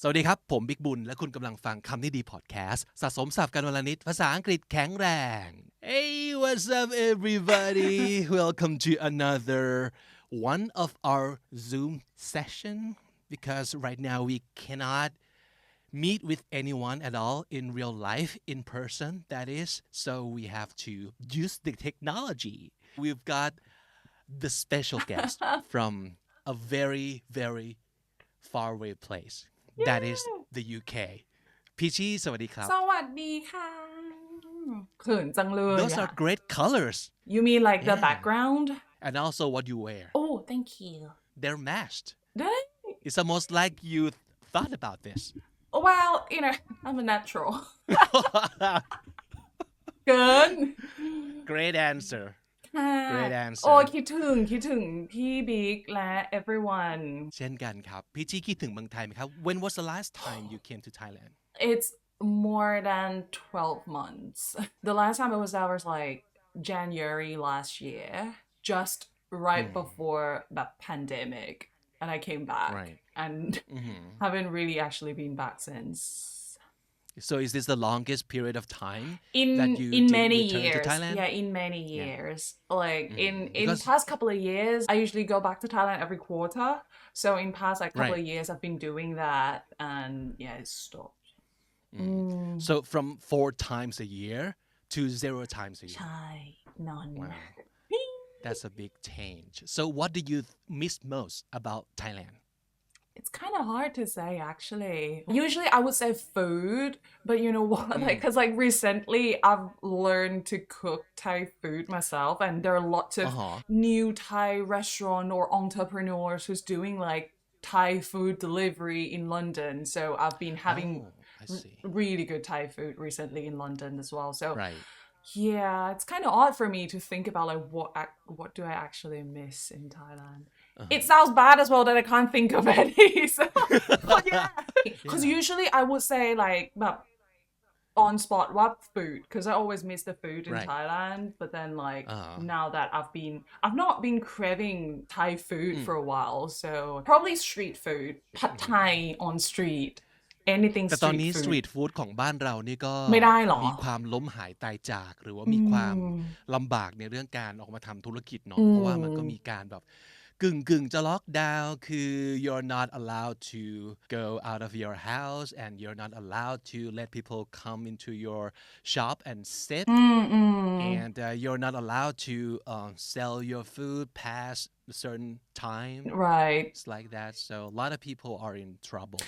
สวัสดีครับผมบิ๊กบุญและคุณกำลังฟังคำนี้ดีพอดแคสต์สะสมศัพท์กันวันละนิดภาษาอังกฤษแข็งแรง Hey what's up everybody welcome to another one of our Zoom session because right now we cannot meet with anyone at all in real life in person that is so we have to use the technology we've got the special guest from a very far away place that is the UK พีชีสวัสดีครับสวัสดีค่ะเขินจังเลย Those are great colors You mean like the background and also what you wear Oh thank you They're matched Did It's almost like you thought about this Well you know I'm a natural เกิน Great answer Great answer โอ้คิดถึงพี่บิ๊กและ everyone เช่นกันครับพี่จี้คิดถึงเมืองไทยไหมครับ When was the last time you came to Thailand It's more than 12 months The last time I was there was like January last year just right before the pandemic and I came back and haven't really actually been back since So is this the longest period of time in that you in did many return years to Thailand? Yeah in many years like in Because past couple of years I usually go back to Thailand every quarter so in past like couple of years I've been doing that and yeah it stopped So from 4 times a year to 0 times a year ใช่none Wow That's a big change So what do you miss most about Thailand It's kind of hard to say actually. Usually I would say food, but you know what? Like, cause like recently I've learned to cook Thai food myself, and there are lots of new Thai restaurant or entrepreneurs who's doing like Thai food delivery in London. So I've been having really good Thai food recently in London as well. So yeah, it's kind of odd for me to think about like what do I actually miss in Thailand.It sounds bad as well that I can't think of any. So, but yeah. Because usually I would say like on spot what food because I always miss the food in Thailand. But then like now that I've not been craving Thai food for a while. So probably street food. Pad Thai on street.Anything แต่ตอนนี้สตรีทฟู้ดของบ้านเรานี่ก็ไม่ได้หรอมีความล้มหายตายจากหรือว่ามีความลำบากในเรื่องการออกมาทำธุรกิจเนาะเพราะว่ามันก็มีการแบบกึ่งจะล็อกดาวน์คือ you're not allowed to go out of your house and you're not allowed to let people come into your shop and sit and you're not allowed to sell your food past a certain time it's like that so a lot of people are in trouble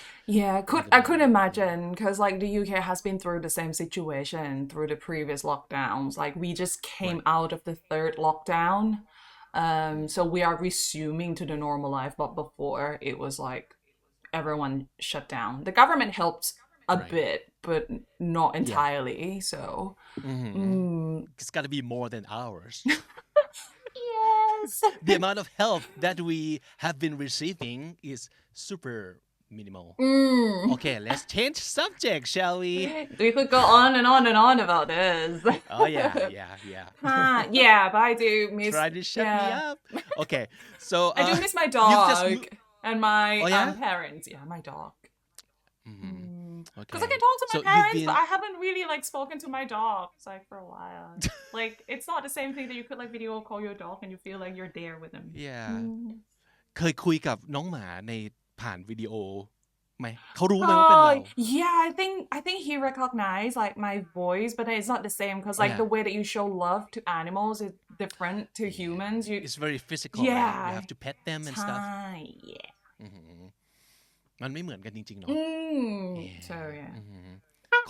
I could imagine because like the UK has been through the same situation through the previous lockdowns like we just came out of the third lockdown.So we are resuming to the normal life, but before it was like everyone shut down. The government helped a bit, but not entirely. So it's got to be more than ours. Yes. The amount of help that we have been receiving is super minimal. Okay, let's change subject, shall we? We could go on and on and on about this. Oh yeah. Yeah, but I do miss. Try to shut me up. Okay, so I do miss my dog and my parents. Yeah, my dog. Because I can talk to my parents, but I haven't really like spoken to my dogs like for a while. Like it's not the same thing that you could like video call your dog and you feel like you're there with them. Yeah. เคยคุยกับน้องหมาในผ่านวิดีโอไหมเขารู้ไหมว่าเป็นเรา Yeah I think he recognized like my voice but it's not the same because like the way that you show love to animals is different to humans It's very physical right? You have to pet them and stuff yeah มันไม่เหมือนกันจริงๆเนาะso yeah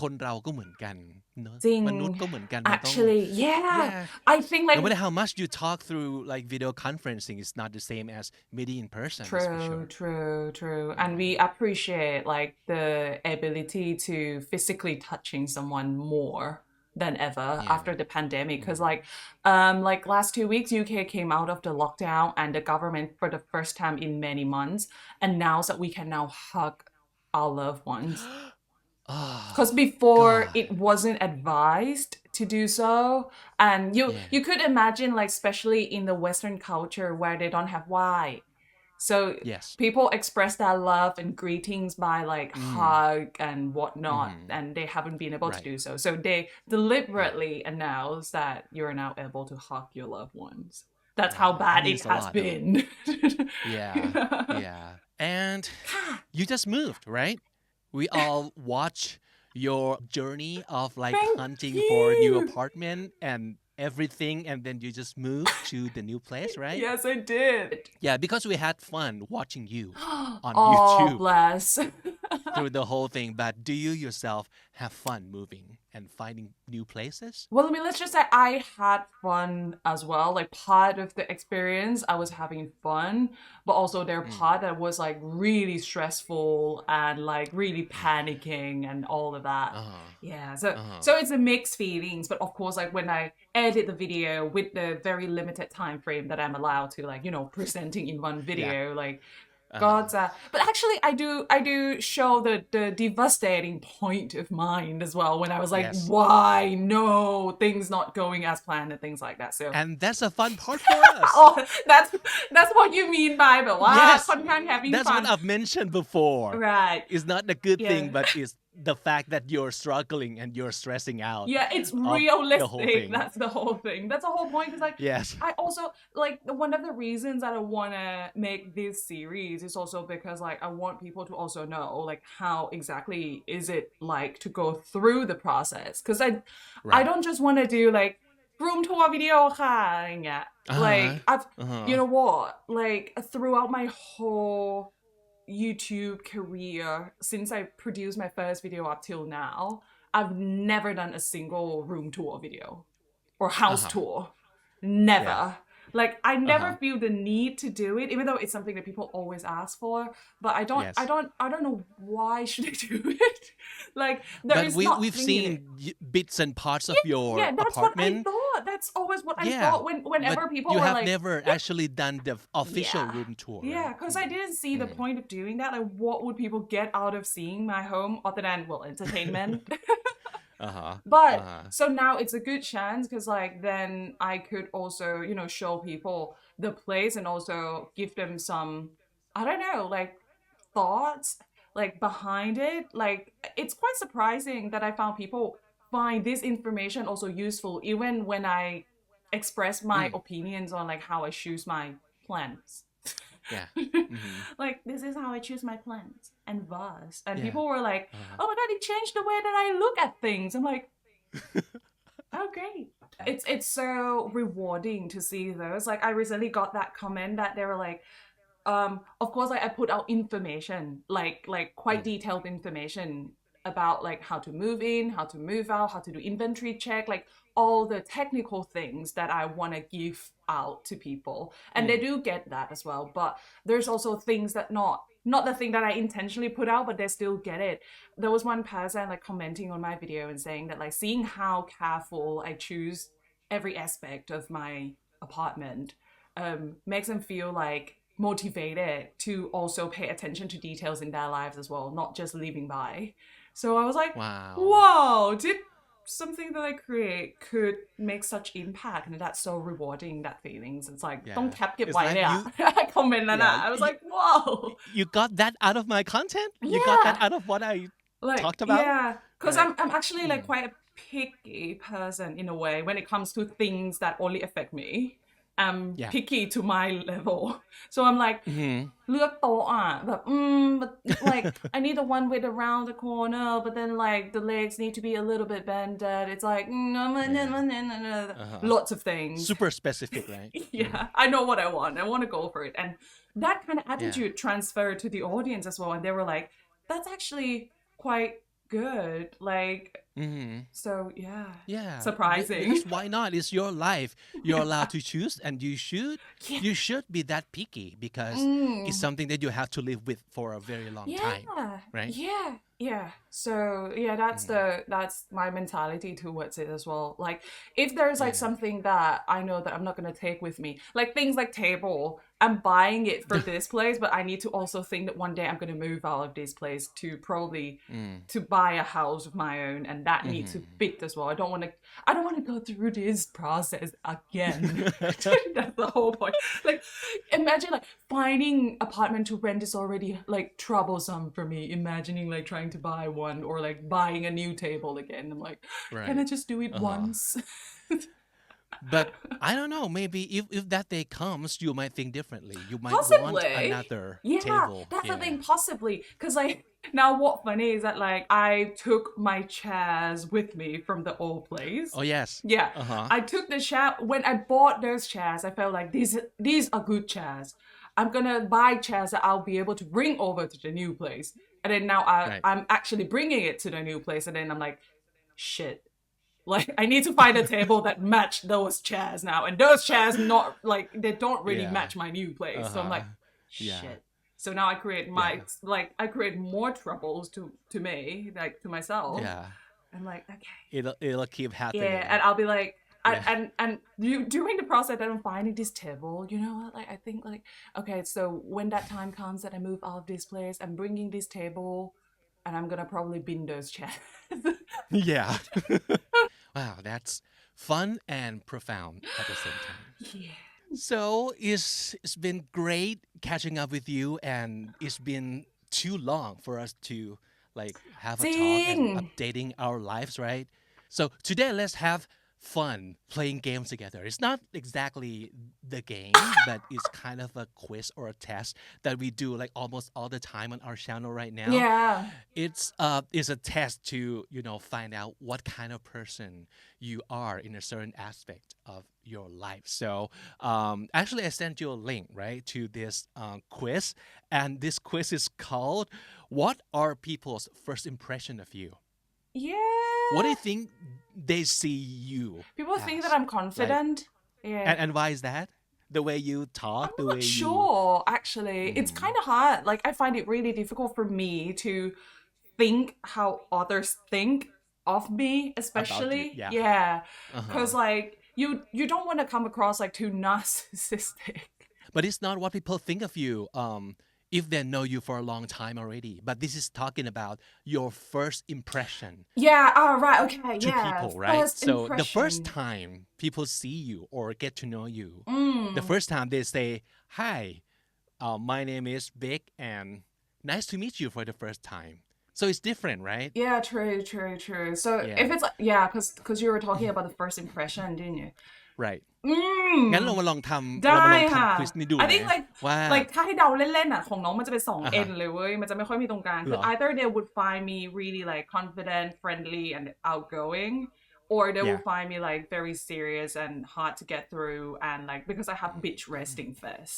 คนเราก็เหมือนกันเนอะมนุษย์ก็เหมือนกัน Actually yeah I think like no matter how much you talk through like video conferencing it's not the same as meeting in person True and we appreciate like the ability to physically touching someone more than ever after the pandemic because like last 2 weeks UK came out of the lockdown and the government for the first time in many months announced that we can now hug our loved ones because before it wasn't advised to do so and you could imagine like especially in the Western culture where they don't have why So Yes. people express their love and greetings by like hug and whatnot, and they haven't been able to Right. do so. So they deliberately announce that you're now able to hug your loved ones. That's how bad it means a has lot, been. Yeah. And you just moved, right? We all watch your journey of like Thank hunting for a new you. apartment and everything, and then you just moved to the new place, right? Yes, I did. Yeah, because we had fun watching you on Oh, YouTube bless. through the whole thing. But do you yourself have fun moving and finding new places? Well, I mean, let's just say I had fun as well. Like part of the experience, I was having fun, but also there part that was like really stressful and like really panicking and all of that. Yeah, so it's a mixed feelings, but of course, like when I edit the video with the very limited time frame that I'm allowed to, like presenting in one video, like. God's but actually I do show the devastating point of mind as well when I was like, Yes. why no things not going as planned and things like that. So And that's a fun part for us. oh, that's what you mean by แบบว่า Yes. ค่อนข้าง having That's fun. what I've mentioned before. Right. It's not the good thing, Yeah. but it's the fact that you're struggling and you're stressing out. Yeah, it's of the whole realistic. thing. That's the whole thing. That's the whole point. Because like, Yes. I also like one of the reasons that I want to make this series is also because like I want people to also know like how exactly is it like to go through the process. Because I Right. don't just want to do like room tour video ค่ะอะไรอย่างเงี้ย like I've you know what like throughout my whole YouTube career since I produced my first video up till now, I've never done a single room tour video or house tour. Never. Like I never feel the need to do it, even though it's something that people always ask for. But I don't Yes. I don't know why should I do it. Like there But is we've nothing in seen it. bits and parts of your Yeah, that's apartment. what I thought. That's always what I Yeah, thought whenever but people you were have like, never actually done the official Yeah. room tour. yeah, right? because I didn't see the point of doing that. Like, what would people get out of seeing my home other than, well, entertainment? But so now it's a good chance because like then I could also show people the place and also give them some, I don't know, like thoughts like behind it. Like it's quite surprising that I found people find this information also useful even when I express my opinions on like how I choose my plants. Yeah. Like this is how I choose my plants and vase. And Yeah. people were like, oh my god, it changed the way that I look at things. I'm like, oh great. It's so rewarding to see those. Like I recently got that comment that they were like, of course like I put out information, like quite detailed information about like how to move in, how to move out, how to do inventory check, like all the technical things that I want to give out to people. And they do get that as well. But there's also things that not the thing that I intentionally put out, but they still get it. There was one person like commenting on my video and saying that like seeing how careful I choose every aspect of my apartment makes them feel like motivated to also pay attention to details in their lives as well, not just living by. So I was like, Wow. whoa, did something that I create could make such impact, and that's so rewarding, that feelings. It's like, don't cap it It's while like I comment on that. I was like, whoa. You got that out of my content? You got that out of what I Like, talked about? Yeah, because Right. I'm actually like quite a picky person in a way when it comes to things that only affect me. I'm picky to my level. So I'm like, เลือกโต๊ะอ่ะแบบ but like I need the one with around the corner, but then like the legs need to be a little bit bended. It's like lots of things. Super specific, right? Yeah, I know what I want. I want to go for it. And that kind of attitude transferred to the audience as well. And they were like, that's actually quite good. Like, so yeah. Surprising. Because why not? It's your life. You're allowed to choose, and you should be that picky because it's something that you have to live with for a very long time, right? Yeah. So yeah, that's my mentality towards it as well. Like if there's like something that I know that I'm not gonna take with me, like things like table, I'm buying it for this place, but I need to also think that one day I'm gonna move out of this place to probably to buy a house of my own, and that needs to fit as well. I don't want to go through this process again. That's the whole point. Like, imagine like finding apartment to rent is already like troublesome for me. Imagining like trying to buy one or like buying a new table again. I'm like, can I just do it once? But I don't know, maybe if that day comes, you might think differently. You might want another table. That's the thing, possibly. Because like, now what funny is that like, I took my chairs with me from the old place. Oh, yes. Yeah. I took the chair, when I bought those chairs, I felt like these are good chairs. I'm gonna buy chairs that I'll be able to bring over to the new place. And then now I'm actually bringing it to the new place. And then I'm like, shit. Like, I need to find a table that match those chairs now. And those chairs not, like, they don't really match my new place. So I'm like, shit. So now I create I create more troubles to me, like, to myself. Yeah. I'm like, okay. It'll keep happening. Yeah, and I'll be like, and you during the process that I'm finding this table, you know what? Like, I think, like, okay, so when that time comes that I move out of this place, I'm bringing this table, and I'm gonna probably bin those chairs. Yeah. Wow, that's fun and profound at the same time. Yeah. So it's been great catching up with you, and it's been too long for us to like have a talk and updating our lives, right? So today let's have fun playing games together. It's not exactly the game, but it's kind of a quiz or a test that we do like almost all the time on our channel right now. Yeah. It's a test to, find out what kind of person you are in a certain aspect of your life. So actually I sent you a link, right, to this quiz, and this quiz is called What Are People's First Impression of You? Yeah. What do you think they see you? People think that I'm confident. Like, yeah. And why is that? The way you talk, I'm not sure, actually. It's kind of hard. Like, I find it really difficult for me to think how others think of me, especially. You, yeah. Because, like, you don't want to come across, like, too narcissistic. But it's not what people think of you. If they know you for a long time already. But this is talking about your first impression. Yeah, right, okay, to people, right? So the first time people see you or get to know you, the first time they say, hi, my name is Vic, and nice to meet you for the first time. So it's different, right? Yeah, true. So if it's, because you were talking about the first impression, didn't you? Right. งั้นเรามาลองทำ ได้ เรามาลอง ค่ะ ทำควิสนี้ดู I think นะว่า like ถ้าให้เดาเล่นๆอ่ะของน้องมันจะเป็น2 N เลยเว้ยมันจะไม่ค่อยมีตรงกลางคือ either they would find me really like confident, friendly and outgoing, or they will find me like very serious and hard to get through, and like because I have bitch resting face.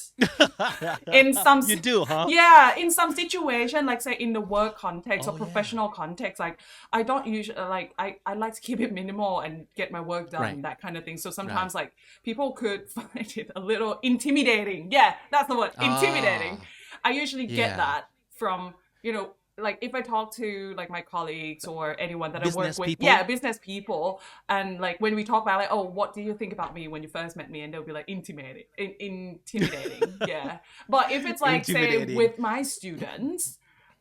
In some You do, huh? Yeah, in some situation, like say in the work context or professional context, like I don't usually like I like to keep it minimal and get my work done, that kind of thing. So sometimes like people could find it a little intimidating. Yeah, that's the word, intimidating. I usually get that from, like if I talk to like my colleagues or anyone that I work with, business people, and like when we talk about like, oh, what do you think about me when you first met me, and they'll be like intimidating. Yeah, but if it's like say with my students,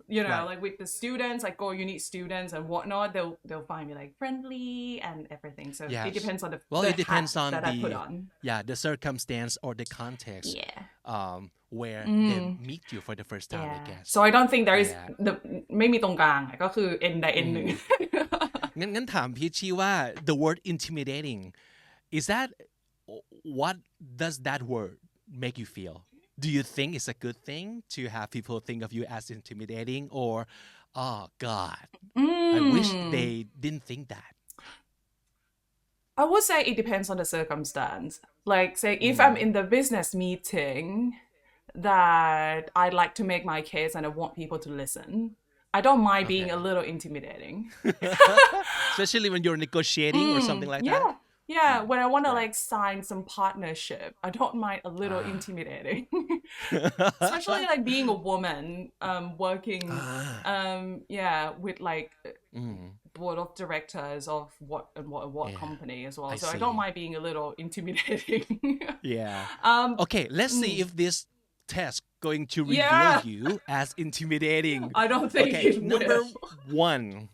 like with the students, like go uni students and whatnot, they'll find me like friendly and everything. So it depends on it depends on that I put on. The circumstance or the context. Where they meet you for the first time, I guess. So I don't think there is ไม่มีตรงกลางก็คือ N ใด N หนึ่ง งั้นถามพี่ชีว่า the word intimidating, is that what does that word make you feel? Do you think it's a good thing to have people think of you as intimidating, or oh God, I wish they didn't think that? I would say it depends on the circumstance. Like say if I'm in the business meeting that I like to make my case and I want people to listen, I don't mind being a little intimidating. Especially when you're negotiating or something like that. Yeah, when I want to like sign some partnership, I don't mind a little intimidating. Especially like being a woman, working, with like board of directors of what company as well. So I don't mind being a little intimidating. Okay, let's see if this test going to reveal you as intimidating. I don't think it will. Number 1,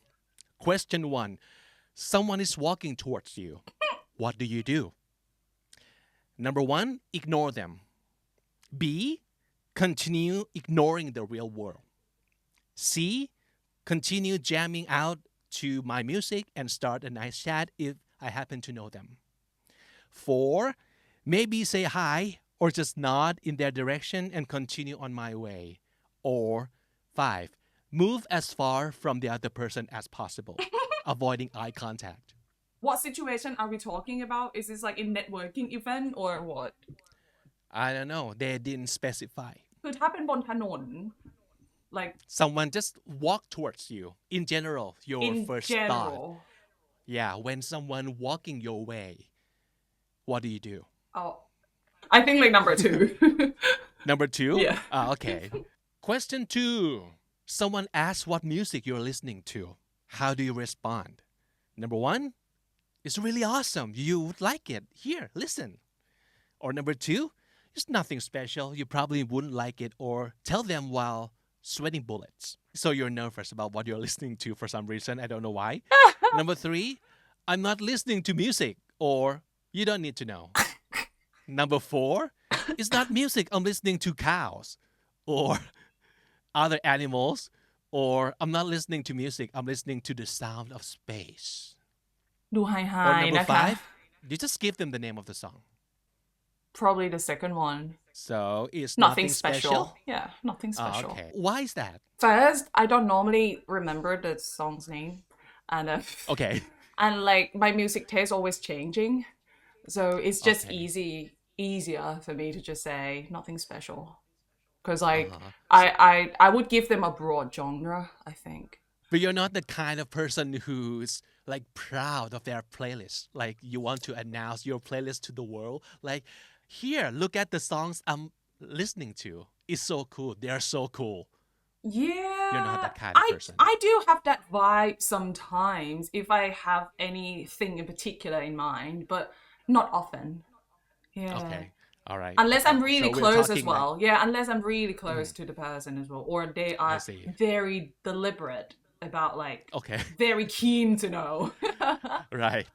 question 1. Someone is walking towards you. What do you do? Number one, ignore them. B, continue ignoring the real world. C, continue jamming out to my music and start a nice chat if I happen to know them. 4, maybe say hi or just nod in their direction and continue on my way. Or 5, move as far from the other person as possible, avoiding eye contact. What situation are we talking about? Is this like a networking event or what? I don't know. They didn't specify. คือถ้าเป็นบนถนน like Someone just walk towards you. In general, your in first general. thought. Yeah, when someone walking your way, what do you do? Oh, I think like number 2. Number 2? Yeah. Okay. Question 2. Someone asks what music you're listening to. How do you respond? Number 1, it's really awesome. You would like it. Here, listen. Or number 2, it's nothing special. You probably wouldn't like it or tell them while sweating bullets. So you're nervous about what you're listening to for some reason. I don't know why. Number 3, I'm not listening to music or you don't need to know. Number 4, it's not music. I'm listening to cows or other animals. Or I'm not listening to music. I'm listening to the sound of space. ดูไฮ Or number นะคะ 5, you just give them the name of the song. Probably the second one. So it's Nothing special. Yeah, nothing special. Okay. Why is that? First, I don't normally remember the song's name. And Okay. and like my music taste always changing. So it's just Okay. easier for me to just say nothing special. Because like Uh-huh. I would give them a broad genre, I think. But you're not the kind of person who's like proud of their playlist. Like you want to announce your playlist to the world. Like, here, look at the songs I'm listening to. It's so cool. They are so cool. Yeah, You're not that kind of person. I do have that vibe sometimes if I have anything in particular in mind, but not often. Yeah. Okay. All right. Unless Okay. I'm really So we're close as talking well. like, Yeah, unless I'm really close to the person as well. Or they I are see. very deliberate about like Okay. very keen to know. Right.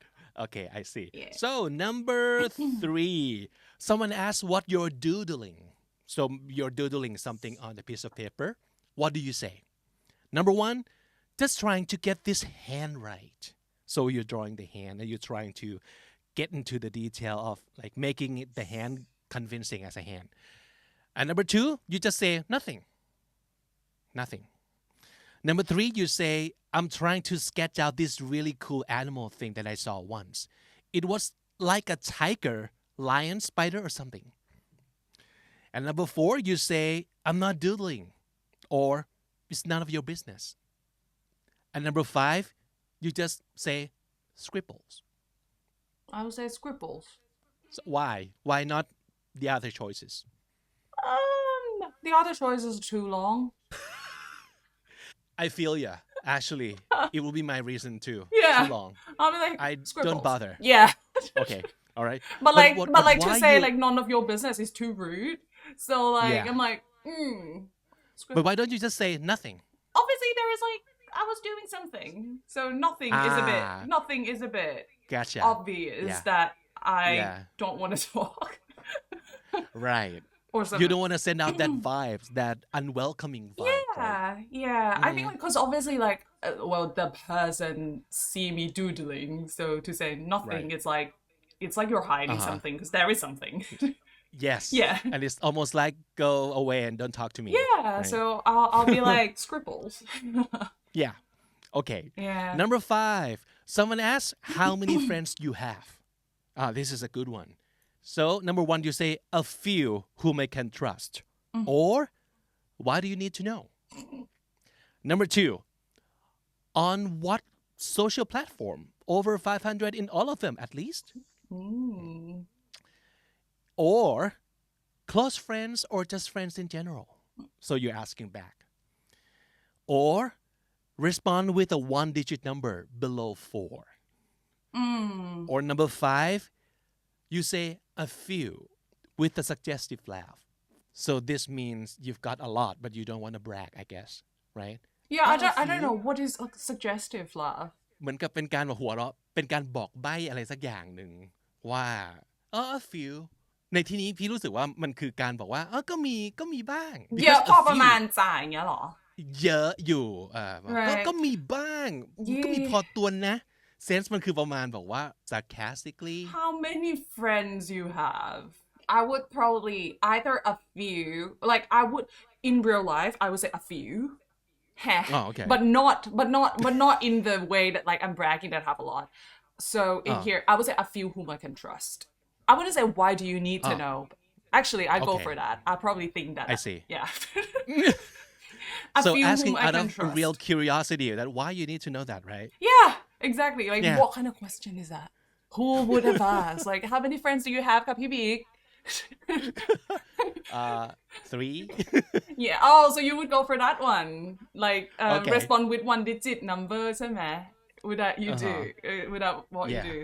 Okay, I see. Yeah. So, number 3. Someone asks what you're doodling. So, you're doodling something on a piece of paper. What do you say? Number 1, just trying to get this hand right. So, you're drawing the hand and you're trying to get into the detail of like making it the hand convincing as a hand. And number 2, you just say nothing. Nothing. Number 3, you say, I'm trying to sketch out this really cool animal thing that I saw once. It was like a tiger, lion, spider, or something. And number 4, you say, I'm not doodling, or it's none of your business. And number 5, you just say scribbles. I would say scribbles. So why? Why not the other choices? The other choices are too long. I feel ya. Actually, it will be my reason too. Yeah. Too long. I'll be like I scribbles. don't bother. Yeah. Okay. All right. But like to why say you- like none of your business is too rude. So like Yeah. I'm like, But why don't you just say nothing? obviously there is like I was doing something. So nothing is a bit Gotcha. obvious Yeah. that I Yeah. don't want to talk. Right. Or something. You don't want to send out that vibes, that unwelcoming vibe, right? Yeah. I think because obviously like the person see me doodling, so to say nothing, Right. it's like you're hiding something because there is something. Yes. Yeah. And it's almost like go away and don't talk to me. Yeah, right? so I'll be like scribbles. Yeah. Okay. Yeah. Number 5. Someone asks how many friends you have. This is a good one. So, number 1, you say a few whom I can trust. Or, why do you need to know? Number 2, on what social platform? Over 500 in all of them, at least? Or, close friends or just friends in general? So, you're asking back. Or, respond with a 1-digit number below 4. Or number 5, you say a few with a suggestive laugh. So this means you've got a lot, but you don't want to brag, I guess, right? Yeah, I A don't few? know what is like suggestive laugh. เหมือนกับเป็นการหัวเราะเป็นการบอกใบ้อะไรสักอย่างหนึ่งว่าa few ในที่นี้พี่รู้สึกว่ามันคือการบอกว่าก็มีบ้าง เยอะ because พอ a ประ few มาณจ่ายอย่างเงี้ยเหรอ เยอะอยู่Right. ก็มีบ้างก็มีพอตัวนะ sense มันคือประมาณบอกว่า sarcastically How many friends you have? I would probably either a few, like I would in real life, I would say a few. Okay. But not in the way that like I'm bragging that I have a lot. So in here, I would say a few whom I can trust. I wouldn't say why do you need to know. Actually, I go for that. I probably think that. I see. Yeah. So few asking whom I out can of trust. real curiosity that why you need to know that, right? Yeah, exactly. Like Yeah. what kind of question is that? Who would have asked? Like how many friends do you have, ครับพี่บิ๊ก 3 Yeah. Oh, so you would go for that one. Like Okay. respond with one digit number ใช่ไหม Would that you do? Would that what you Yeah. do?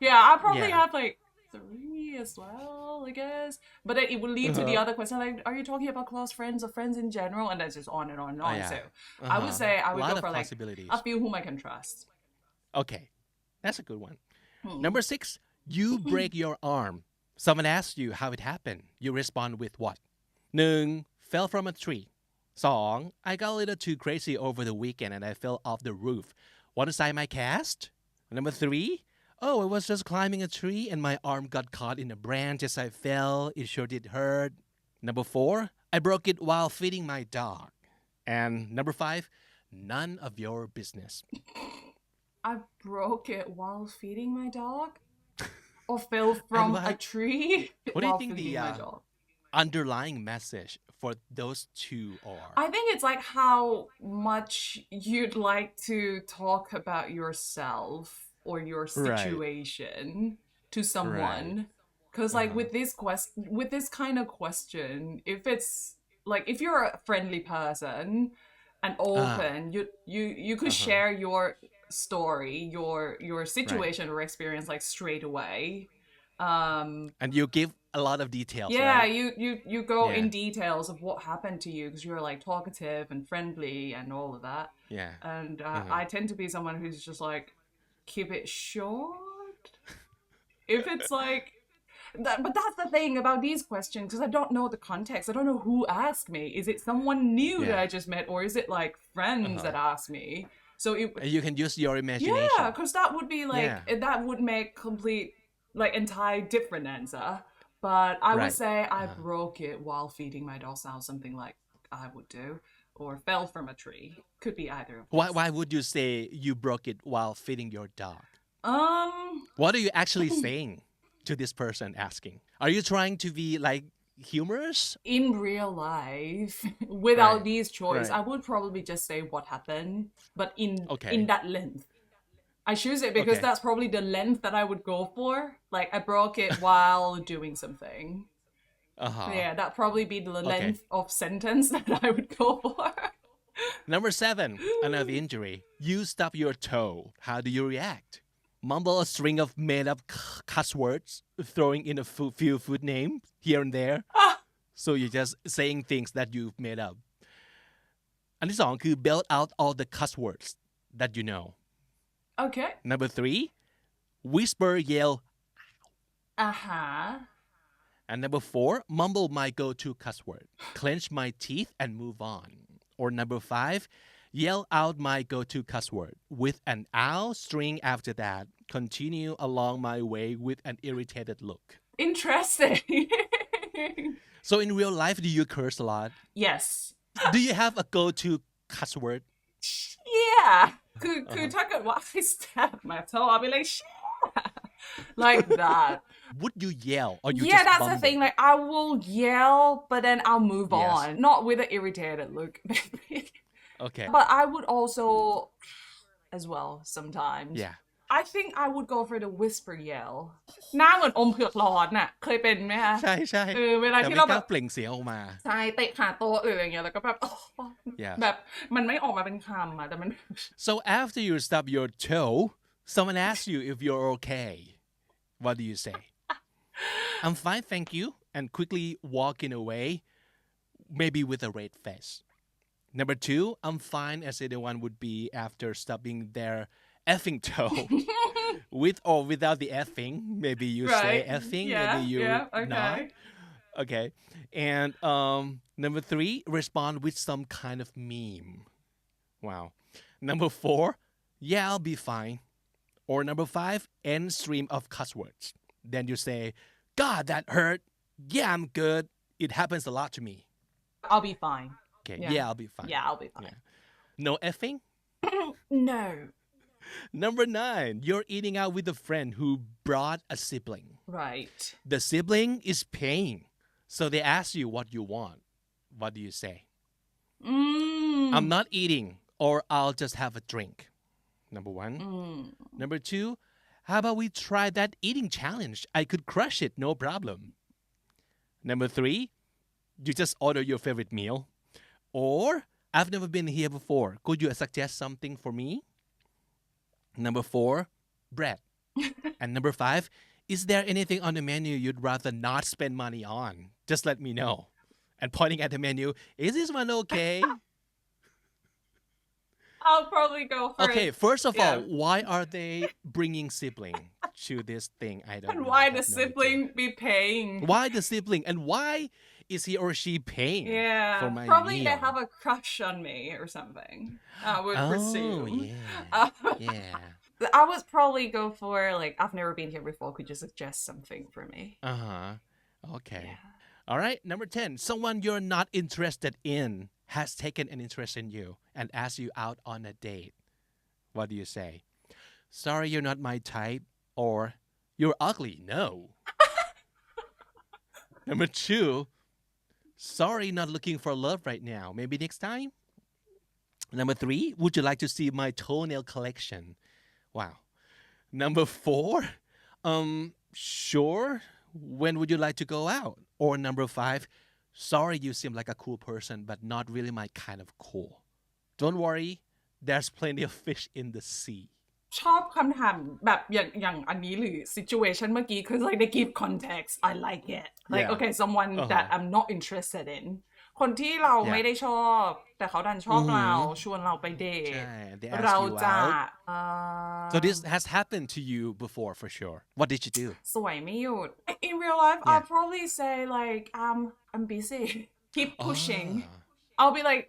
Yeah, I probably Yeah. have like 3 as well, I guess. But then it would lead to the other question, like, are you talking about close friends or friends in general? And that's just on and on and on. Yeah. So I would say I would Lot go of for like possibilities. a few whom I can trust. Okay, that's a good one. Number 6, you break your arm. Someone asks you how it happened. You respond with what? 1. Fell from a tree. 2. I got a little too crazy over the weekend and I fell off the roof. Want to sign my cast? Number 3. Oh, I was just climbing a tree and my arm got caught in a branch as I fell. It sure did hurt. Number 4. I broke it while feeding my dog. And number 5. None of your business. I broke it while feeding my dog? Or fell from a tree What do you while think feeding the my dog? underlying message for those two are? I think it's like how much you'd like to talk about yourself or your situation to someone. Because like with this kind of question, if it's like if you're a friendly person and open, you could share your story, your situation or experience like straight away. And you give a lot of details, Yeah, right? you go Yeah. in details of what happened to you because you're like talkative and friendly and all of that. Yeah. And I tend to be someone who's just like keep it short. If it's like that, but that's the thing about these questions because I don't know the context. I don't know who asked me. Is it someone new that I just met, or is it like friends that asked me? So You can use your imagination. yeah, because that would be like that would make complete like entire different answer. But I would say I broke it while feeding my dog. Sounds something like I would do, or fell from a tree. Could be either. Why would you say you broke it while feeding your dog? Um, What are you actually saying to this person asking? Are you trying to be like humorous? in real life, without Right, these choice, right. I would probably just say what happened, but Okay. in that length. I choose it because Okay. that's probably the length that I would go for. Like I broke it while doing something. Yeah, that'd probably be the length of sentence that I would go for. Number 7, another injury. You stub your toe. How do you react? Mumble a string of made-up cuss words, throwing in a few food names here and there. So you're just saying things that you've made up. อันที่ 2 คือ belt out all the cuss words that you know. Okay. Number 3, whisper, yell. And number 4, mumble my go-to cuss word, clench my teeth and move on. Or number 5, yell out my go-to cuss word with an ow string after that. Continue along my way with an irritated look. Interesting. So in real life, do you curse a lot? Yes. Do you have a go-to cuss word? Yeah. คือถ้าเกิดว่า I stab my toe, I'll be like, like that. Would you yell or you Yeah, just that's mumble? the thing. Like, I will yell, but then I'll move Yes. on. Not with an irritated look, maybe. Okay. But I would also, as well, sometimes. Yeah. I think I would go for the whisper yell. หน้าเหมือนอมเผือกร้อนน่ะ เคยเป็นไหมคะ ใช่ใช่ เวลา แต่ ที่ ไม่ เรา ก แบ ล้า บ เปล่งเสียงออกมา ใช่เตะขาโต๊ะหรืออะไรเงี้ยแล้วก็แบบ Yes. แบบมันไม่ออกมาเป็นคำอะแต่มัน So after you stub your toe, someone asks you if you're okay. What do you say? I'm fine, thank you. And quickly walking away, maybe with a red face. Number 2, I'm fine as anyone would be after stubbing their effing toe with or without the effing. Maybe you say effing, maybe you not. Okay. And number 3, respond with some kind of meme. Wow. Number 4, yeah, I'll be fine. Or number 5, end stream of cuss words. Then you say, God, that hurt. Yeah, I'm good. It happens a lot to me. I'll be fine. Okay. Yeah, I'll be fine. Yeah, I'll be fine. Yeah. No effing? No. Number 9, you're eating out with a friend who brought a sibling. Right. The sibling is paying. So they ask you what you want. What do you say? I'm not eating, or I'll just have a drink. Number 1. Number 2, how about we try that eating challenge? I could crush it, no problem. Number 3, you just order your favorite meal. Or, I've never been here before. Could you suggest something for me? Number 4, bread. And number 5, is there anything on the menu you'd rather not spend money on? Just let me know. And pointing at the menu, is this one okay? I'll probably go for Okay, first of all, why are they bringing sibling to this thing? I don't know. And why the sibling be paying? Why the sibling? And why is he or she paying for my probably meal? they have a crush on me or something. I would presume. Yeah. I would probably go for like, I've never been here before. Could you suggest something for me? Okay. Yeah. All right. Number 10. Someone you're not interested in has taken an interest in you and asked you out on a date. What do you say? Sorry, you're not my type. Or you're ugly. No. Number 2. Sorry, not looking for love right now. Maybe next time. Number 3. Would you like to see my toenail collection? Wow. Number 4. Sure. When would you like to go out? Or number 5. Sorry, you seem like a cool person, but not really my kind of cool. Don't worry. There's plenty of fish in the sea. ชอบคำถามแบบอย่างอันนี้หรือ situation เมื่อกี้ because like they give context I like it like okay someone that I'm not interested in คนที่เราไม่ได้ชอบแต่เขาดันชอบเราชวนเราไปเดทเราจะ So this has happened to you before for sure. What did you do? สวยไม่หยุด in real life I'll probably say like I'm busy keep pushing I'll be like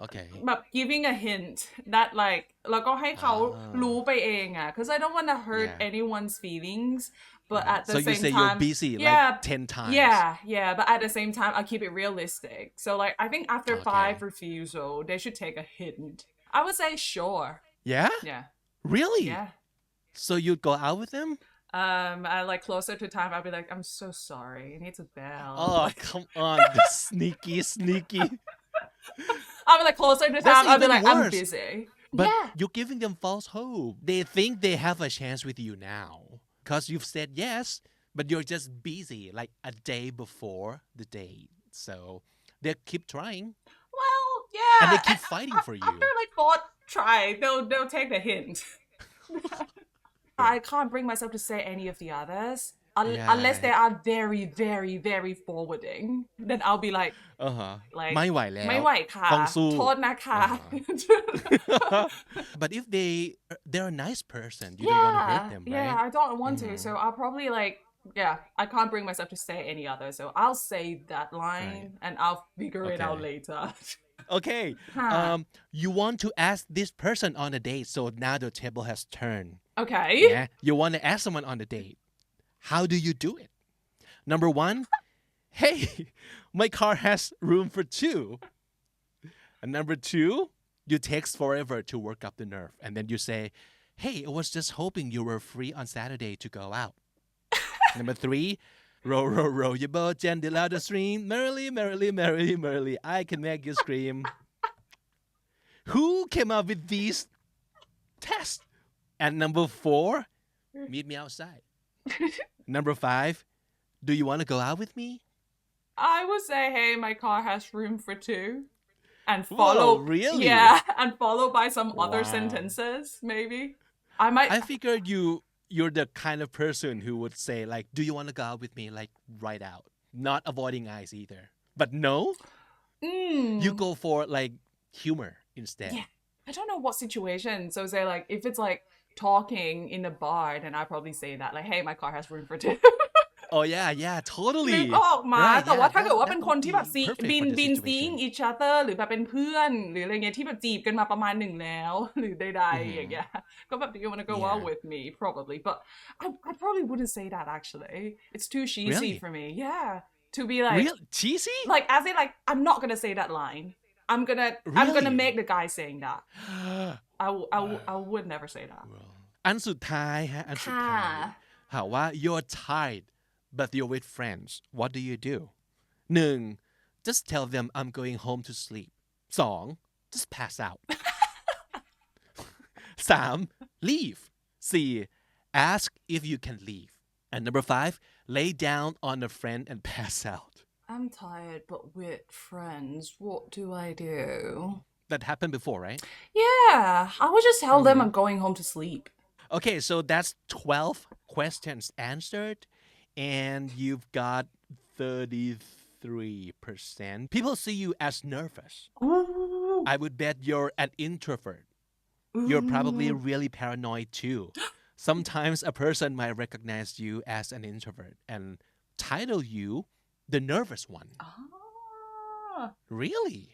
แบบ giving a hint that like แล้วก็ให้เขารู้ไปเองอ่ะ because I don't want to hurt anyone's feelings but at the so same you say time you're busy like 10 times yeah but at the same time I'll keep it realistic so like I think after 5 refusal they should take a hint I would say sure yeah really so you'd go out with them I like closer to time I'll be like I'm so sorry I need to bail oh come on the sneaky I'll be like closer to time I'll be like worse. I'm busy but you're giving them false hope they think they have a chance with you now because you've said yes but you're just busy like a day before the date so they keep trying well yeah and they keep fighting for you after like 4 try they'll take the hint I can't bring myself to say any of the others unless they are very very very forwarding then I'll be like like ไม่ไหวแล้ว ไม่ไหวค่ะ ต้องสู้ โทษนะคะ but if they're a nice person you don't want to hurt them right I don't want to so I'll probably like I can't bring myself to say any other so I'll say that line and I'll figure it out later okay you want to ask this person on a date so now the table has turned okay you want to ask someone on a date how do you do it number 1 hey my car has room for 2 and number 2 you text forever to work up the nerve and then you say hey I was just hoping you were free on Saturday to go out number 3 row your boat gently down the stream merrily I can make you scream who came up with these tests and number 4 meet me outside number 5 do you want to go out with me I would say hey my car has room for 2 and follow really and followed by some other sentences maybe I figured you're the kind of person who would say like do you want to go out with me like right out not avoiding eyes either but no you go for like humor instead I don't know what situation. So say like if it's like talking in a bar, then I probably say that like, hey, my car has room for two. Oh yeah yeah นึก totally ออกมา right แต่ว่า yeah ถ้าเกิดว่า that เป็นค would นที่แบบ be perfect บิน for the บิน situation seeing each other หรือแบบเป็นเพื่อนหรืออะไรเงี้ยที่แบบจีบกันมาประมาณหนึ่งแล้วหรือใดๆอย่างเงี้ยก็แบบ do you want to go out yeah with me probably but I probably wouldn't say that actually it's too cheesy really for me yeah to be like real cheesy like as in like I'm not gonna say that line I'm gonna really make the guy saying that I would never say that อันสุดท้ายฮะอันสุด ค่ะ ท้ายถามว่า you're tired but you're with friends what do you do 1 just tell them I'm going home to sleep 2 just pass out 3 leave 4 ask if you can leave and number 5 lay down on a friend and pass out I'm tired but with friends what do I do that happened before right yeah I would just tell them I'm going home to sleep okay so that's 12 questions answered and you've got 33%. People see you as nervous. Ooh. I would bet you're an introvert. You're probably really paranoid too. Sometimes a person might recognize you as an introvert and title you the nervous one. Ah. Really?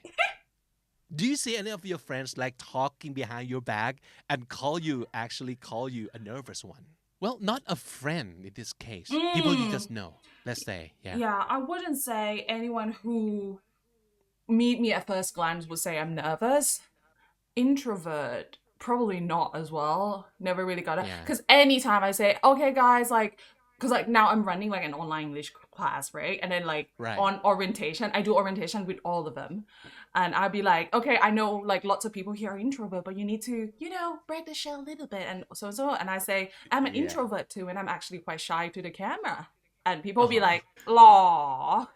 Do you see any of your friends like talking behind your back and call you a nervous one? Well, not a friend in this case. People you just know. Let's say, yeah. Yeah, I wouldn't say anyone who meet me at first glance would say I'm nervous. Introvert, probably not as well. Never really got it. Yeah. Because anytime I say, okay, guys, like, because like now I'm running like an online English class, right? And then like Right. on orientation, I do orientation with all of them. And I'll be like, okay, I know like lots of people here are introvert, but you need to, break the shell a little bit and so. And I say, I'm an Yeah. introvert too, and I'm actually quite shy to the camera. And people be like, law.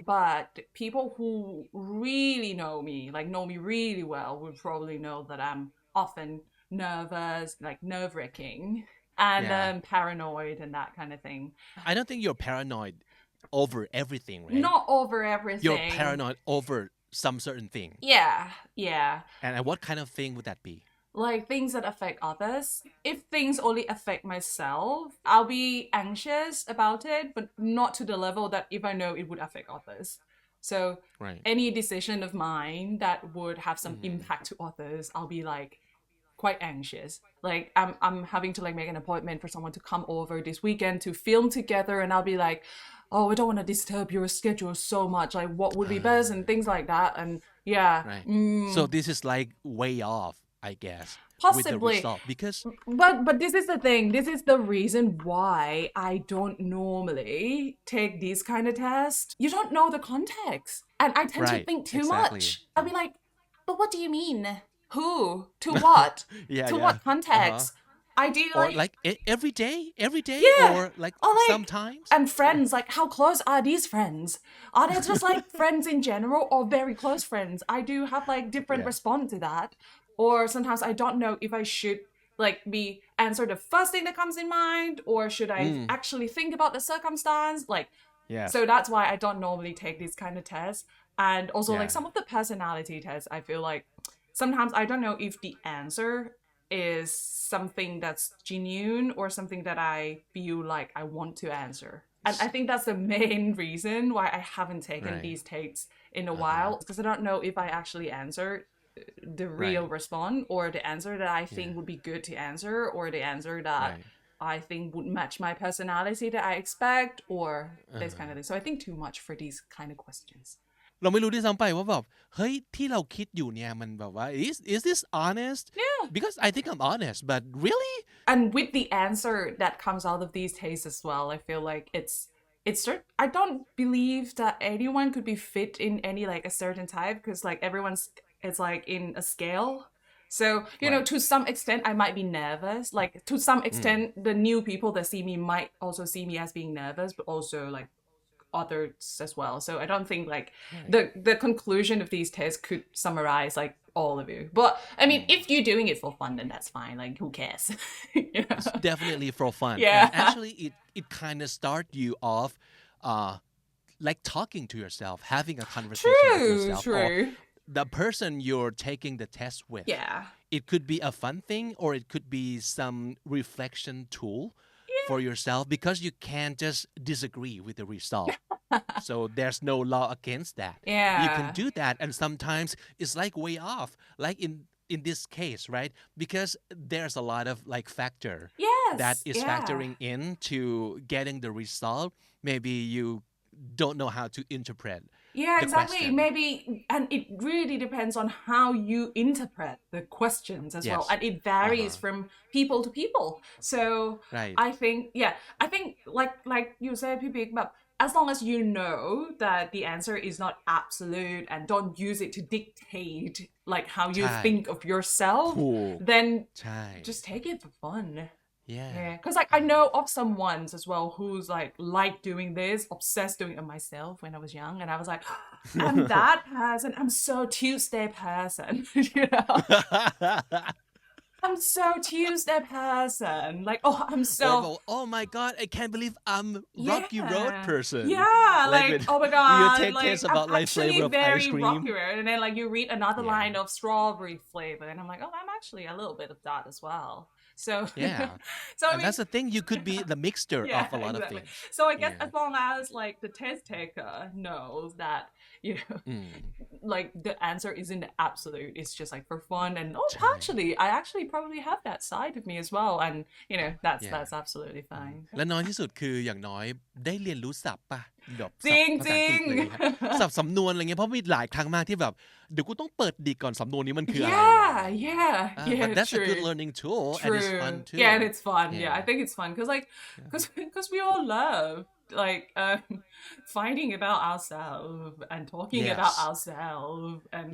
But people who really know me, like know me really well, would probably know that I'm often nervous, like nerve-wracking, and Yeah. paranoid and that kind of thing. I don't think you're paranoid over everything, right? Not over everything. You're paranoid over some certain thing. Yeah, yeah. And what kind of thing would that be? Like things that affect others. If things only affect myself, I'll be anxious about it, but not to the level that if I know it would affect others. So Right. any decision of mine that would have some impact to others, I'll be like quite anxious. Like I'm having to like make an appointment for someone to come over this weekend to film together, and I'll be like, oh, I don't want to disturb your schedule so much. Like what would be best and things like that. And yeah. Right. So this is like way off, I guess. Possibly. With the result. Because But this is the thing. This is the reason why I don't normally take these kind of tests. You don't know the context. And I tend to Right, think too exactly. much. I'll be like, but what do you mean? Who? To what? Yeah, to yeah. what context? I do or like... like every day? Yeah. Or like Or like- sometimes? And friends, like how close are these friends? Are they just like friends in general or very close friends? I do have like different Yeah. response to that. Or sometimes I don't know if I should like be answer the first thing that comes in mind, or should I actually think about the circumstance? Like, Yeah. so that's why I don't normally take these kind of tests. And also Yeah. like some of the personality tests, I feel like sometimes I don't know if the answer is something that's genuine or something that I feel like I want to answer. And I think that's the main reason why I haven't taken Right. these tests in a while, because I don't know if I actually answered the real Right. response, or the answer that I think would be good to answer, or the answer that Right. I think would match my personality that I expect, or this kind of thing. So I think too much for these kind of questions. เราไม่รู้ด้วยซ้ำไปว่าแบบเฮ้ยที่เราคิดอยู่เนี่ยมันแบบว่า is this honest? Yeah. Because I think I'm honest, but really? And with the answer that comes out of these tests as well, I feel like it's I don't believe that anyone could be fit in any like a certain type, because like everyone's it's like in a scale. So, you know, Right. to some extent, I might be nervous. Like, to some extent, the new people that see me might also see me as being nervous, but also like others as well. So I don't think like the conclusion of these tests could summarize like all of you. But I mean, if you're doing it for fun, then that's fine. Like, who cares? Yeah. It's definitely for fun. Yeah. And actually, it kind of start you off like talking to yourself, having a conversation with yourself. True. the person you're taking the test with. Yeah. It could be a fun thing or it could be some reflection tool for yourself because you can't just disagree with the result. So there's no law against that. You can do that and sometimes it's like way off. Like in this case, right? Because there's a lot of like factor that is factoring into getting the result. Maybe you don't know how to interpret exactly. question. Maybe, and it really depends on how you interpret the questions as well, and it varies from people to people. So I think like you said, Pibik, but as long as you know that the answer is not absolute and don't use it to dictate like how you think of yourself, then just take it for fun. Yeah, because like I know of some ones as well who's like doing this, obsessed doing it myself when I was young, and I was like, I'm that person. I'm so Tuesday person, you know. I'm so Tuesday person. Like, I'm so. Oh my God! I can't believe I'm Rocky Road person. Yeah, like oh my God! You take taste about like flavor of ice cream. Rocky Road, and then like you read another line of strawberry flavor, and I'm like, I'm actually a little bit of that as well. So so I mean, that's the thing. You could be the mixture of a lot of things. So I guess as long as like the test taker knows that you know, like the answer isn't absolute. It's just like for fun. And I actually probably have that side of me as well. And you know, that's absolutely fine. และน้อยที่สุดคืออย่างน้อยได้เรียนรู้ศัพท์ป่ะแบบ จริง ศัพท์สำนวนอะไรเงี้ยเพราะมีหลายครั้งมากที่แบบเดี๋ยวกูต้องเปิดดิกก่อนสำนวนนี้มันคืออะไร but that's true. a good learning tool and it's fun too. And it's fun. I think it's fun because we all love like finding about ourselves and talking about ourselves and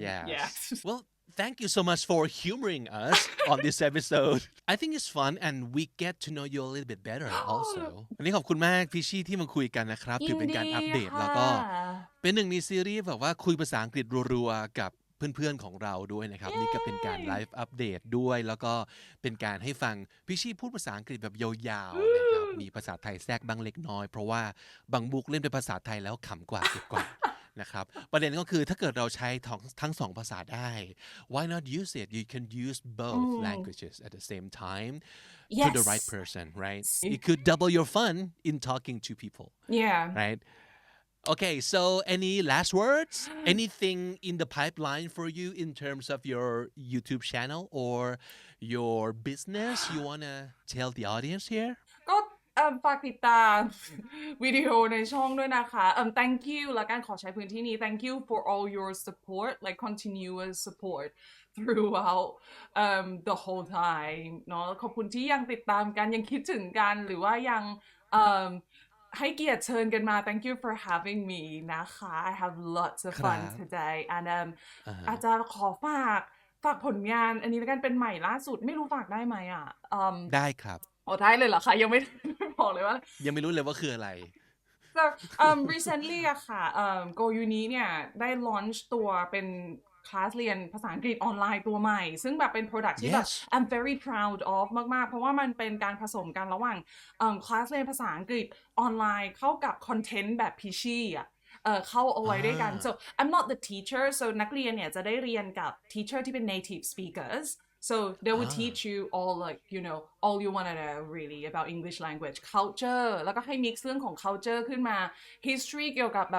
well, thank you so much for humoring us on this episode. I think it's fun and we get to know you a little bit better also. วันนี้ขอบคุณมากพี่ชี่ที่มาคุยกันนะครับถือเป็นการอัปเดตแล้วก็เป็นหนึ่งในซีรีส์แบบว่าคุยภาษาอังกฤษรัวๆกับเพื่อนๆของเราด้วยนะครับนี่ก็เป็นการไลฟ์อัปเดตด้วยแล้วก็เป็นการให้ฟังพี่ชี่พูดภาษาอังกฤษแบบยาวๆนะครับมีภาษาไทยแทรกบ้างเล็กน้อยเพราะว่าบางมุกเล่นเป็นภาษาไทยแล้วขำกว่าเจ็บกว่านะครับประเด็นก็คือถ้าเกิดเราใช้ทั้งสองภาษาได้ why not use it you can use both languages at the same time to the right person right it could double your fun in talking to people right Okay, so any last words? Anything in the pipeline for you in terms of your YouTube channel or your business you want to tell the audience here? ก็ฝากติดตามวิดีโอในช่องด้วยนะคะ thank you และการขอใช้พื้นที่นี้ thank you for all your support like continuous support throughout the whole time เนาะขอบคุณที่ยังติดตามกันยังคิดถึงกันหรือว่ายังให้เกียรติเชิญกันมา thank you for having me นะคะ I have lots of fun today and อาจจะขอฝากผลงานอันนี้แล้วกันเป็นใหม่ล่าสุดไม่รู้ฝากได้ไหมอ่ะได้ครับได้เลยเหรอคะยังไม่บอกเลยว่ายังไม่รู้เลยว่าคืออะไร so recently อะค่ะGo Uni เนี่ยได้ launch ตัวเป็นคลาสเรียนภาษาอังกฤษออนไลน์ตัวใหม่ซึ่งแบบเป็น product ที่แบบ I'm very proud of มากๆเพราะว่ามันเป็นการผสมกันระหว่างคลาสเรียนภาษาอังกฤษออนไลน์เข้ากับคอนเทนต์แบบพิชชี่อ่ะเข้าเอาไว้ด้วยกัน so I'm not the teacher so นักเรียนเนี่ยจะได้เรียนกับ teacher ที่เป็น native speakers so they will teach you all like you know all you want to know really about English language culture แล้วก็ให้ mix เรื่องของ culture ขึ้นมา history เกี่ยวกับแ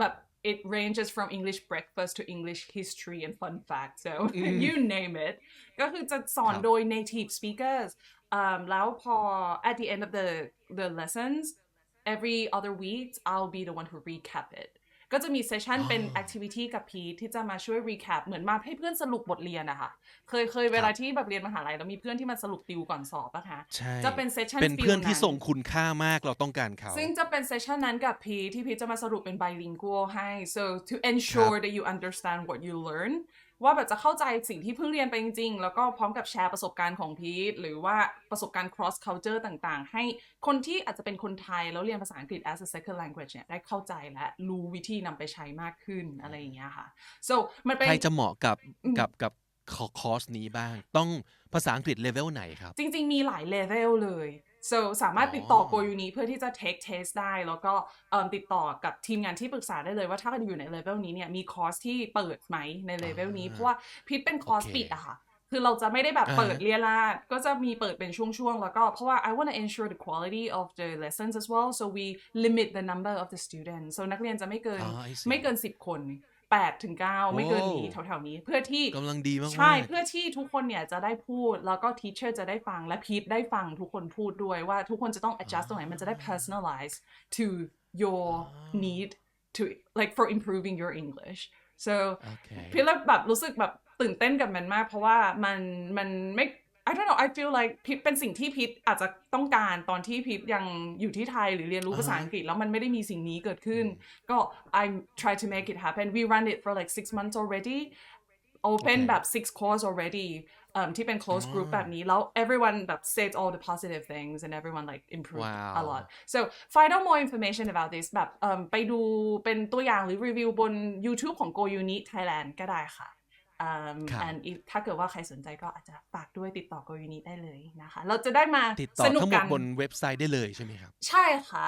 บบit ranges from English breakfast to English history and fun facts so you name it ก็คือจะสอนโดย native speakers แล้วพอ at the end of the lessons every other week I'll be the one who recap it ก็จะมีเซสชันเป็น activity กับพีทที่จะมาช่วย recap เหมือนมาให้เพื่อนสรุปบทเรียนอะค่ะเคยเวลาที่แบบเรียนมหาลัยแล้วมีเพื่อนที่มาสรุปติวก่อนสอบอะค่ะจะเป็นเซสชันเป็นเพื่อนที่ส่งคุณค่ามากเราต้องการเขาซึ่งจะเป็นเซสชันนั้นกับพีที่พีจะมาสรุปเป็น bilingual ให้ so to ensure that you understand what you learn ว่าแบบจะเข้าใจสิ่งที่เพิ่งเรียนไปจริงๆแล้วก็พร้อมกับแชร์ประสบการณ์ของพีทหรือว่าประสบการณ์ cross culture ต่างๆให้คนที่อาจจะเป็นคนไทยแล้วเรียนภาษาอังกฤษ as a second language เนี่ยได้เข้าใจและรู้วิธีนำไปใช้มากขึ้นอะไรอย่างเงี้ยค่ะ so มันเป็นใครจะเหมาะกับคอร์สนี้บ้างต้องภาษาอังกฤษเลเวลไหนครับจริงๆมีหลายเลเวลเลย so สามารถติดต่อ Go Uni เพื่อที่จะ take test ได้แล้วก็ติดต่อกับทีมงานที่ปรึกษาได้เลยว่าถ้าอยู่ในเลเวลนี้เนี่ยมีคอร์สที่เปิดไหมในเลเวลนี้เพราะว่าพิทเป็นคอร์สปิดอะค่ะคือเราจะไม่ได้แบบเปิดเรียราดก็จะมีเปิดเป็นช่วงๆแล้วก็เพราะว่า I want to ensure the quality of the lessons as well so we limit the number of the students so นักเรียนจะไม่เกิน10 คน8 ถึง 9ไม่เกินนี้แถวๆนี้เพื่อที่กำลังดีมากๆใช่เพื่อที่ทุกคนเนี่ยจะได้พูดแล้วก็ teacher จะได้ฟังและพีทได้ฟังทุกคนพูดด้วยว่าทุกคนจะต้อง adjust ตรงไหนมันจะได้ personalize to your need to like for improving your English so พีทแบบรู้สึกแบบตื่นเต้นกับมันมากเพราะว่ามันไม่ I don't know I feel like พิทเป็นสิ่งที่พิทอาจจะต้องการตอนที่พิทยังอยู่ที่ไทยหรือเรียนรู้ภาษาอังกฤษแล้วมันไม่ได้มีสิ่งนี้เกิดขึ้นก็ I try to make it happen we run it for like 6 months already open แบบ 6 course already ที่เป็น close group แบบนี้แล้ว everyone แบบ said all the positive things and everyone like improved a lot so find out more information about this แบบไปดูเป็นตัวอย่างหรือรีวิวบน YouTube ของ Go Uni Thailand ก็ได้ค่ะand if ถ้าเกิดว่าใครสนใจก็อาจจะฝากด้วยติดต่อ Go Uni ได้เลยนะคะเราจะได้มาติดต่อทั้งหมดบนเว็บไซต์ได้เลยใช่ไหมครับใช่ค่ะ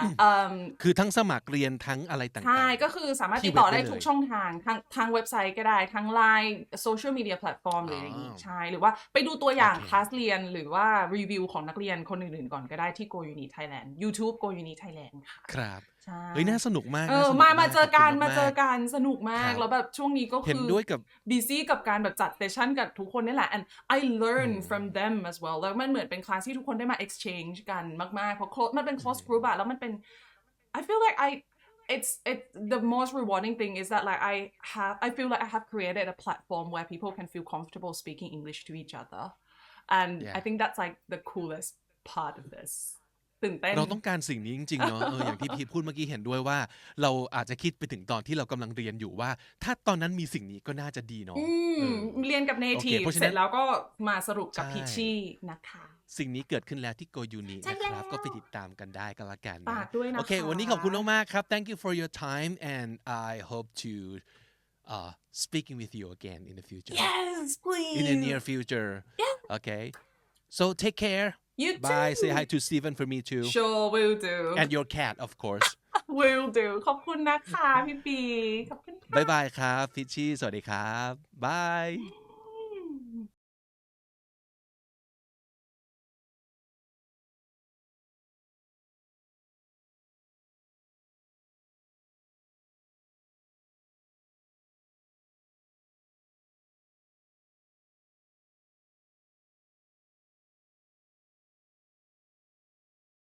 คือทั้งสมัครเรียนทั้งอะไรต่างๆใช่ก็คือสามารถติดต่อได้ทุกช่องทางทางเว็บไซต์ก็ได้ทั้ง Line Social Media Platform หรืออย่างนี้ใช่หรือว่าไปดูตัวอย่างคลาสเรียนหรือว่ารีวิวของนักเรียนคนอื่นๆก่อนก็ได้ที่ Go Uni Thailand YouTube Go Uni Thailand ค่ะครับเฮ้ยน่าสนุกมากมาเจอกันสนุกมากแล้วแบบช่วงนี้ก็คือ เห็นด้วยกับ busy กับการแบบจัดเซสชั่นกับทุกคนนี่แหละ and I learn from them as well แล้วมันเหมือนเป็นคลาสที่ทุกคนได้มา exchange กันมากๆเพราะมันเป็น close group อะแล้วมันเป็น I feel like it's the most rewarding thing is that like I feel like I have created a platform where people can feel comfortable speaking English to each other and I think that's like the coolest part of thisเราต้องการสิ่งนี้จริงๆเนาะอย่างที่พี่พูดเมื่อกี้เห็นด้วยว่าเราอาจจะคิดไปถึงตอนที่เรากำลังเรียนอยู่ว่าถ้าตอนนั้นมีสิ่งนี้ก็น่าจะดีเนาะเรียนกับ native เสร็จแล้วก็มาสรุปกับพิชชี่นะคะสิ่งนี้เกิดขึ้นแล้วที่ Go Uni นะครับก็ไปติดตามกันได้กันละกันฝากด้วยนะคะโอเควันนี้ขอบคุณมากๆครับ Thank you for your time and I hope to speaking with you again in the future yes please in the near future okay so take care You too. Bye. Say hi to Steven for me too. Sure, will do. And your cat, of course. Will do. ขอบคุณนะคะพี่ปีขอบคุณค่ะ บ๊ายบายครับพิชชี่สวัสดีครับ Bye.